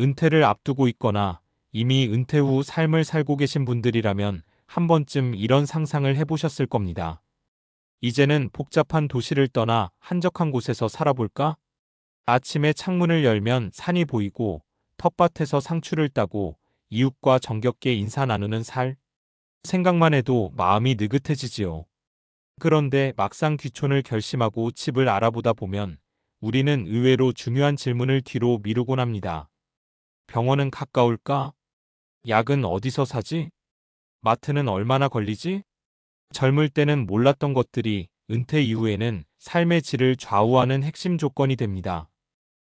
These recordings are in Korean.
은퇴를 앞두고 있거나 이미 은퇴 후 삶을 살고 계신 분들이라면 한 번쯤 이런 상상을 해보셨을 겁니다. 이제는 복잡한 도시를 떠나 한적한 곳에서 살아볼까? 아침에 창문을 열면 산이 보이고 텃밭에서 상추를 따고 이웃과 정겹게 인사 나누는 살. 생각만 해도 마음이 느긋해지지요. 그런데 막상 귀촌을 결심하고 집을 알아보다 보면 우리는 의외로 중요한 질문을 뒤로 미루곤 합니다. 병원은 가까울까? 약은 어디서 사지? 마트는 얼마나 걸리지? 젊을 때는 몰랐던 것들이 은퇴 이후에는 삶의 질을 좌우하는 핵심 조건이 됩니다.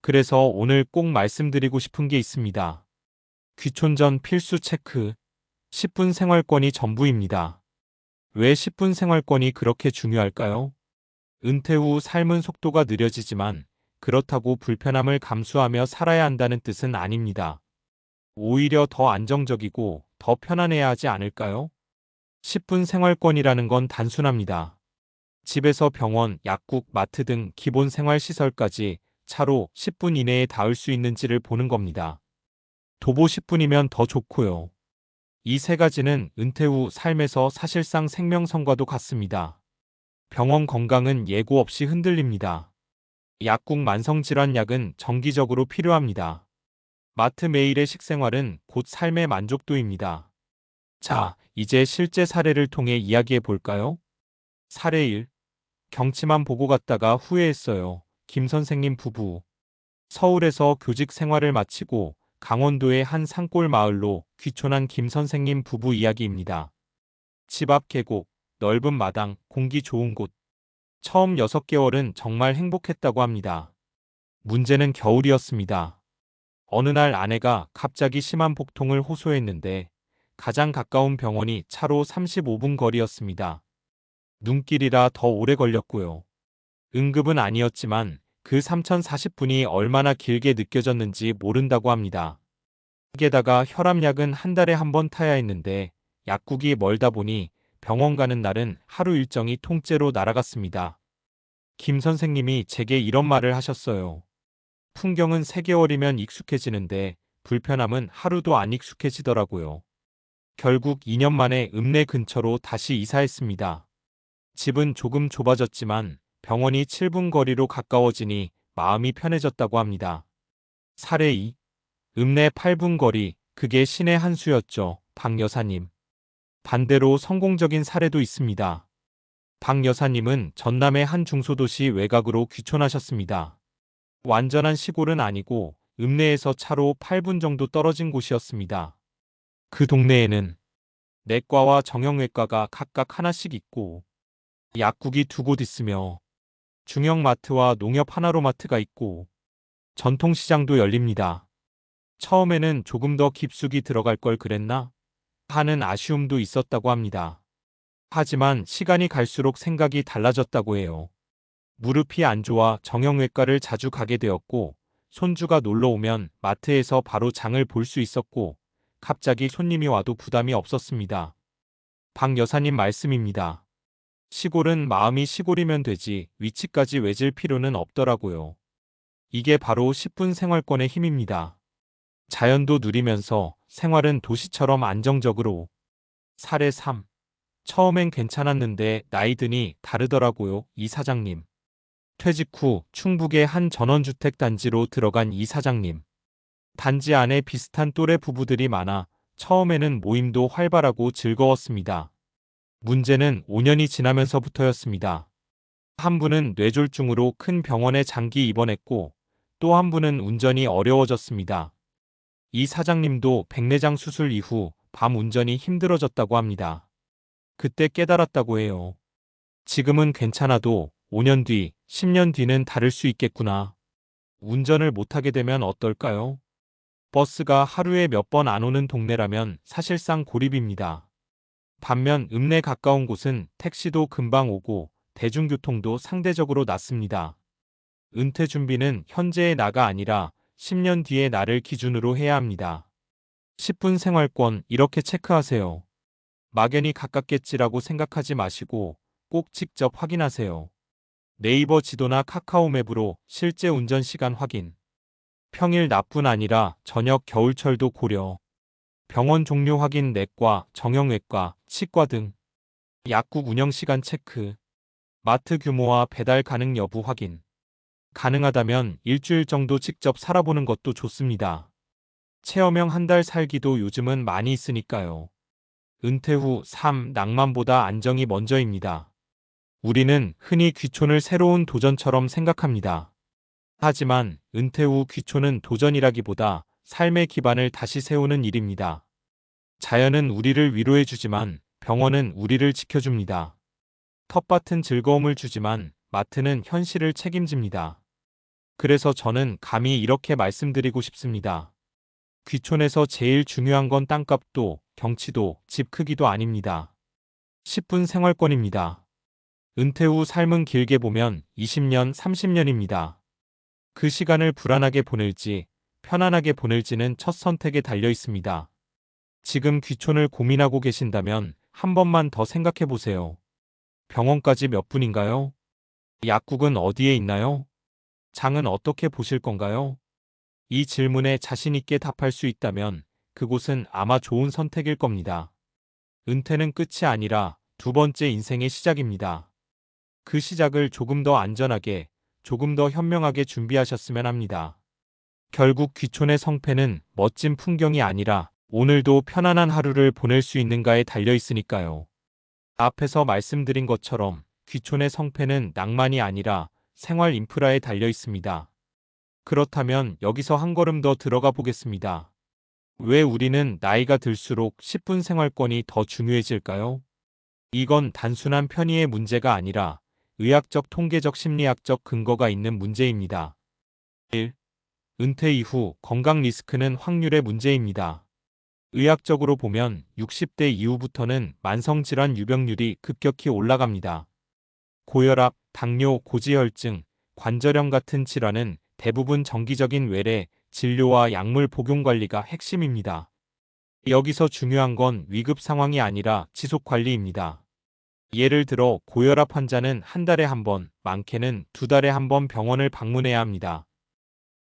그래서 오늘 꼭 말씀드리고 싶은 게 있습니다. 귀촌 전 필수 체크. 10분 생활권이 전부입니다. 왜 10분 생활권이 그렇게 중요할까요? 은퇴 후 삶은 속도가 느려지지만 그렇다고 불편함을 감수하며 살아야 한다는 뜻은 아닙니다. 오히려 더 안정적이고 더 편안해야 하지 않을까요? 10분 생활권이라는 건 단순합니다. 집에서 병원, 약국, 마트 등 기본 생활시설까지 차로 10분 이내에 닿을 수 있는지를 보는 겁니다. 도보 10분이면 더 좋고요. 이 세 가지는 은퇴 후 삶에서 사실상 생명선과도 같습니다. 병원 건강은 예고 없이 흔들립니다. 약국 만성질환 약은 정기적으로 필요합니다. 마트 매일의 식생활은 곧 삶의 만족도입니다. 자, 이제 실제 사례를 통해 이야기해 볼까요? 사례 1. 경치만 보고 갔다가 후회했어요. 김 선생님 부부. 서울에서 교직 생활을 마치고 강원도의 한 산골 마을로 귀촌한 김 선생님 부부 이야기입니다. 집 앞 계곡, 넓은 마당, 공기 좋은 곳. 처음 6개월은 정말 행복했다고 합니다. 문제는 겨울이었습니다. 어느 날 아내가 갑자기 심한 복통을 호소했는데 가장 가까운 병원이 차로 35분 거리였습니다. 눈길이라 더 오래 걸렸고요. 응급은 아니었지만 그 3040분이 얼마나 길게 느껴졌는지 모른다고 합니다. 게다가 혈압약은 한 달에 한 번 타야 했는데 약국이 멀다 보니 병원 가는 날은 하루 일정이 통째로 날아갔습니다. 김 선생님이 제게 이런 말을 하셨어요. 풍경은 3개월이면 익숙해지는데 불편함은 하루도 안 익숙해지더라고요. 결국 2년 만에 읍내 근처로 다시 이사했습니다. 집은 조금 좁아졌지만 병원이 7분 거리로 가까워지니 마음이 편해졌다고 합니다. 사례 2. 읍내 8분 거리, 그게 신의 한 수였죠. 박 여사님. 반대로 성공적인 사례도 있습니다. 박 여사님은 전남의 한 중소도시 외곽으로 귀촌하셨습니다. 완전한 시골은 아니고 읍내에서 차로 8분 정도 떨어진 곳이었습니다. 그 동네에는 내과와 정형외과가 각각 하나씩 있고 약국이 2곳 있으며 중형 마트와 농협 하나로마트가 있고 전통시장도 열립니다. 처음에는 조금 더 깊숙이 들어갈 걸 그랬나? 하는 아쉬움도 있었다고 합니다. 하지만 시간이 갈수록 생각이 달라졌다고 해요. 무릎이 안 좋아 정형외과를 자주 가게 되었고 손주가 놀러 오면 마트에서 바로 장을 볼 수 있었고 갑자기 손님이 와도 부담이 없었습니다. 박 여사님 말씀입니다. 시골은 마음이 시골이면 되지 위치까지 외질 필요는 없더라고요. 이게 바로 10분 생활권의 힘입니다. 자연도 누리면서 생활은 도시처럼 안정적으로. 사례 3. 처음엔 괜찮았는데 나이 드니 다르더라고요. 이 사장님. 퇴직 후 충북의 한 전원주택 단지로 들어간 이 사장님. 단지 안에 비슷한 또래 부부들이 많아 처음에는 모임도 활발하고 즐거웠습니다. 문제는 5년이 지나면서부터였습니다. 한 분은 뇌졸중으로 큰 병원에 장기 입원했고 또 한 분은 운전이 어려워졌습니다. 이 사장님도 백내장 수술 이후 밤 운전이 힘들어졌다고 합니다. 그때 깨달았다고 해요. 지금은 괜찮아도 5년 뒤, 10년 뒤는 다를 수 있겠구나. 운전을 못하게 되면 어떨까요? 버스가 하루에 몇 번 안 오는 동네라면 사실상 고립입니다. 반면 읍내 가까운 곳은 택시도 금방 오고 대중교통도 상대적으로 낫습니다. 은퇴 준비는 현재의 나가 아니라 10년 뒤의 나를 기준으로 해야 합니다. 10분 생활권 이렇게 체크하세요. 막연히 가깝겠지라고 생각하지 마시고 꼭 직접 확인하세요. 네이버 지도나 카카오 맵으로 실제 운전 시간 확인. 평일 낮뿐 아니라 저녁 겨울철도 고려. 병원 종료 확인 내과, 정형외과, 치과 등. 약국 운영 시간 체크. 마트 규모와 배달 가능 여부 확인. 가능하다면 일주일 정도 직접 살아보는 것도 좋습니다. 체험형 한 달 살기도 요즘은 많이 있으니까요. 은퇴 후 삶, 낭만보다 안정이 먼저입니다. 우리는 흔히 귀촌을 새로운 도전처럼 생각합니다. 하지만 은퇴 후 귀촌은 도전이라기보다 삶의 기반을 다시 세우는 일입니다. 자연은 우리를 위로해주지만 병원은 우리를 지켜줍니다. 텃밭은 즐거움을 주지만 마트는 현실을 책임집니다. 그래서 저는 감히 이렇게 말씀드리고 싶습니다. 귀촌에서 제일 중요한 건 땅값도, 경치도, 집 크기도 아닙니다. 10분 생활권입니다. 은퇴 후 삶은 길게 보면 20년, 30년입니다. 그 시간을 불안하게 보낼지, 편안하게 보낼지는 첫 선택에 달려 있습니다. 지금 귀촌을 고민하고 계신다면 한 번만 더 생각해 보세요. 병원까지 몇 분인가요? 약국은 어디에 있나요? 장은 어떻게 보실 건가요? 이 질문에 자신 있게 답할 수 있다면 그곳은 아마 좋은 선택일 겁니다. 은퇴는 끝이 아니라 두 번째 인생의 시작입니다. 그 시작을 조금 더 안전하게, 조금 더 현명하게 준비하셨으면 합니다. 결국 귀촌의 성패는 멋진 풍경이 아니라 오늘도 편안한 하루를 보낼 수 있는가에 달려 있으니까요. 앞에서 말씀드린 것처럼 귀촌의 성패는 낭만이 아니라 생활 인프라에 달려 있습니다. 그렇다면 여기서 한 걸음 더 들어가 보겠습니다. 왜 우리는 나이가 들수록 10분 생활권이 더 중요해질까요? 이건 단순한 편의의 문제가 아니라 의학적 통계적 심리학적 근거가 있는 문제입니다. 1. 은퇴 이후 건강 리스크는 확률의 문제입니다. 의학적으로 보면 60대 이후부터는 만성질환 유병률이 급격히 올라갑니다. 고혈압, 당뇨, 고지혈증, 관절염 같은 질환은 대부분 정기적인 외래, 진료와 약물 복용 관리가 핵심입니다. 여기서 중요한 건 위급 상황이 아니라 지속 관리입니다. 예를 들어 고혈압 환자는 한 달에 한 번, 많게는 두 달에 한 번 병원을 방문해야 합니다.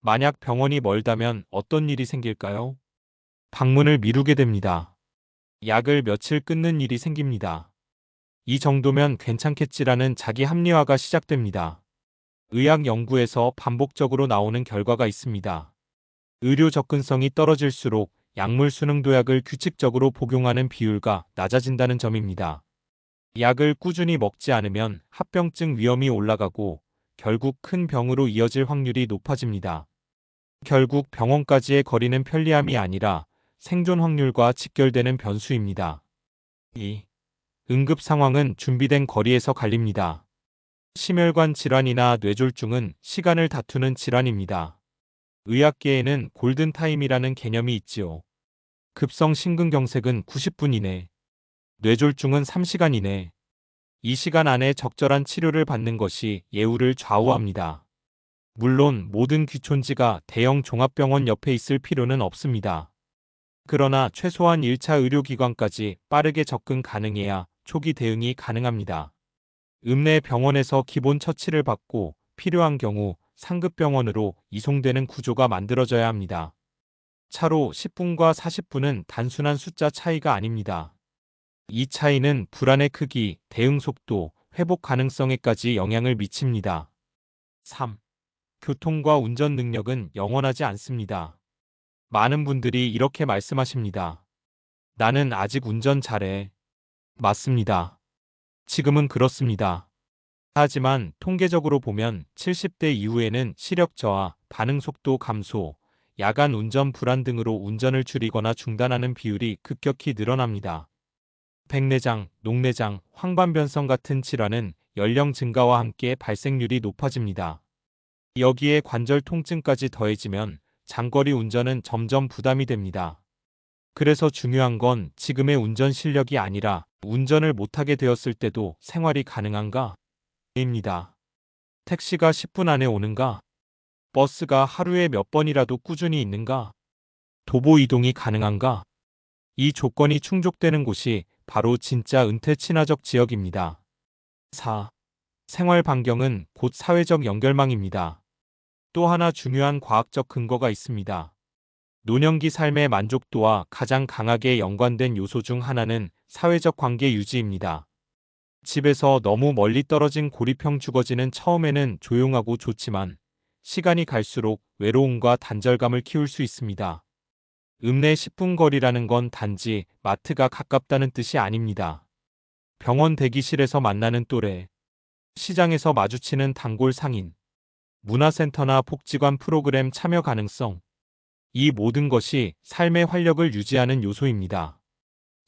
만약 병원이 멀다면 어떤 일이 생길까요? 방문을 미루게 됩니다. 약을 며칠 끊는 일이 생깁니다. 이 정도면 괜찮겠지라는 자기 합리화가 시작됩니다. 의학 연구에서 반복적으로 나오는 결과가 있습니다. 의료 접근성이 떨어질수록 약물 수능 도약을 규칙적으로 복용하는 비율가 낮아진다는 점입니다. 약을 꾸준히 먹지 않으면 합병증 위험이 올라가고 결국 큰 병으로 이어질 확률이 높아집니다. 결국 병원까지의 거리는 편리함이 아니라 생존 확률과 직결되는 변수입니다. 2. 응급 상황은 준비된 거리에서 갈립니다. 심혈관 질환이나 뇌졸중은 시간을 다투는 질환입니다. 의학계에는 골든타임이라는 개념이 있지요. 급성 심근경색은 90분 이내, 뇌졸중은 3시간 이내. 이 시간 안에 적절한 치료를 받는 것이 예후를 좌우합니다. 물론 모든 귀촌지가 대형 종합병원 옆에 있을 필요는 없습니다. 그러나 최소한 1차 의료기관까지 빠르게 접근 가능해야 초기 대응이 가능합니다. 읍내 병원에서 기본 처치를 받고 필요한 경우 상급병원으로 이송되는 구조가 만들어져야 합니다. 차로 10분과 40분은 단순한 숫자 차이가 아닙니다. 이 차이는 불안의 크기, 대응 속도, 회복 가능성에까지 영향을 미칩니다. 3. 교통과 운전 능력은 영원하지 않습니다. 많은 분들이 이렇게 말씀하십니다. 나는 아직 운전 잘해. 맞습니다. 지금은 그렇습니다. 하지만 통계적으로 보면 70대 이후에는 시력 저하, 반응 속도 감소, 야간 운전 불안 등으로 운전을 줄이거나 중단하는 비율이 급격히 늘어납니다. 백내장, 녹내장, 황반변성 같은 질환은 연령 증가와 함께 발생률이 높아집니다. 여기에 관절 통증까지 더해지면 장거리 운전은 점점 부담이 됩니다. 그래서 중요한 건 지금의 운전 실력이 아니라 운전을 못하게 되었을 때도 생활이 가능한가? 입니다. 택시가 10분 안에 오는가? 버스가 하루에 몇 번이라도 꾸준히 있는가? 도보 이동이 가능한가? 이 조건이 충족되는 곳이 바로 진짜 은퇴 친화적 지역입니다. 4. 생활 반경은 곧 사회적 연결망입니다. 또 하나 중요한 과학적 근거가 있습니다. 노년기 삶의 만족도와 가장 강하게 연관된 요소 중 하나는 사회적 관계 유지입니다. 집에서 너무 멀리 떨어진 고립형 주거지는 처음에는 조용하고 좋지만 시간이 갈수록 외로움과 단절감을 키울 수 있습니다. 읍내 10분 거리라는 건 단지 마트가 가깝다는 뜻이 아닙니다. 병원 대기실에서 만나는 또래, 시장에서 마주치는 단골 상인, 문화센터나 복지관 프로그램 참여 가능성, 이 모든 것이 삶의 활력을 유지하는 요소입니다.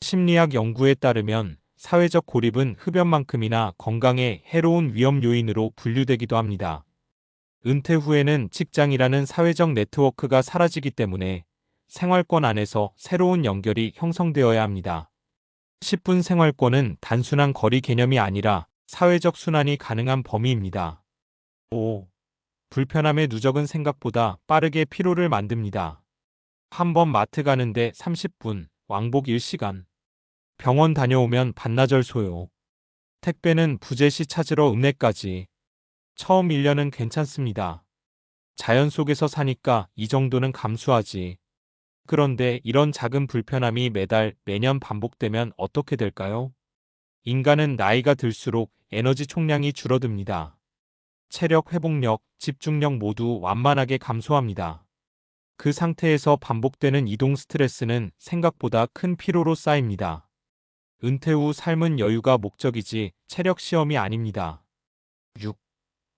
심리학 연구에 따르면 사회적 고립은 흡연만큼이나 건강에 해로운 위험 요인으로 분류되기도 합니다. 은퇴 후에는 직장이라는 사회적 네트워크가 사라지기 때문에 생활권 안에서 새로운 연결이 형성되어야 합니다. 10분 생활권은 단순한 거리 개념이 아니라 사회적 순환이 가능한 범위입니다. 5. 불편함의 누적은 생각보다 빠르게 피로를 만듭니다. 한 번 마트 가는데 30분, 왕복 1시간. 병원 다녀오면 반나절 소요. 택배는 부재시 찾으러 읍내까지. 처음 1년은 괜찮습니다. 자연 속에서 사니까 이 정도는 감수하지. 그런데 이런 작은 불편함이 매달, 매년 반복되면 어떻게 될까요? 인간은 나이가 들수록 에너지 총량이 줄어듭니다. 체력 회복력, 집중력 모두 완만하게 감소합니다. 그 상태에서 반복되는 이동 스트레스는 생각보다 큰 피로로 쌓입니다. 은퇴 후 삶은 여유가 목적이지 체력 시험이 아닙니다. 6.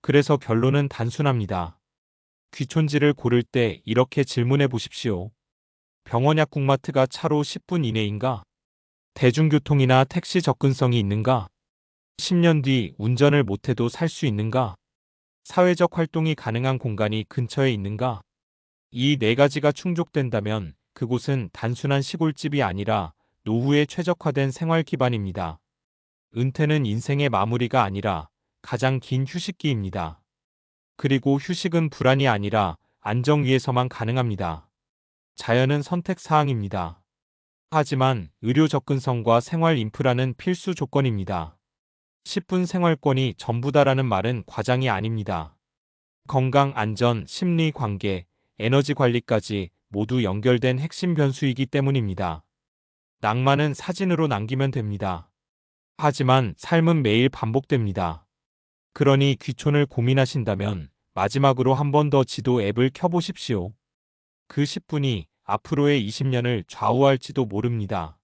그래서 결론은 단순합니다. 귀촌지를 고를 때 이렇게 질문해 보십시오. 병원 약국마트가 차로 10분 이내인가? 대중교통이나 택시 접근성이 있는가? 10년 뒤 운전을 못해도 살 수 있는가? 사회적 활동이 가능한 공간이 근처에 있는가? 이 네 가지가 충족된다면 그곳은 단순한 시골집이 아니라 노후에 최적화된 생활 기반입니다. 은퇴는 인생의 마무리가 아니라 가장 긴 휴식기입니다. 그리고 휴식은 불안이 아니라 안정 위에서만 가능합니다. 자연은 선택 사항입니다. 하지만 의료 접근성과 생활 인프라는 필수 조건입니다. 10분 생활권이 전부다라는 말은 과장이 아닙니다. 건강, 안전, 심리, 관계, 에너지 관리까지 모두 연결된 핵심 변수이기 때문입니다. 낭만은 사진으로 남기면 됩니다. 하지만 삶은 매일 반복됩니다. 그러니 귀촌을 고민하신다면 마지막으로 한 번 더 지도 앱을 켜보십시오. 그 10분이 앞으로의 20년을 좌우할지도 모릅니다.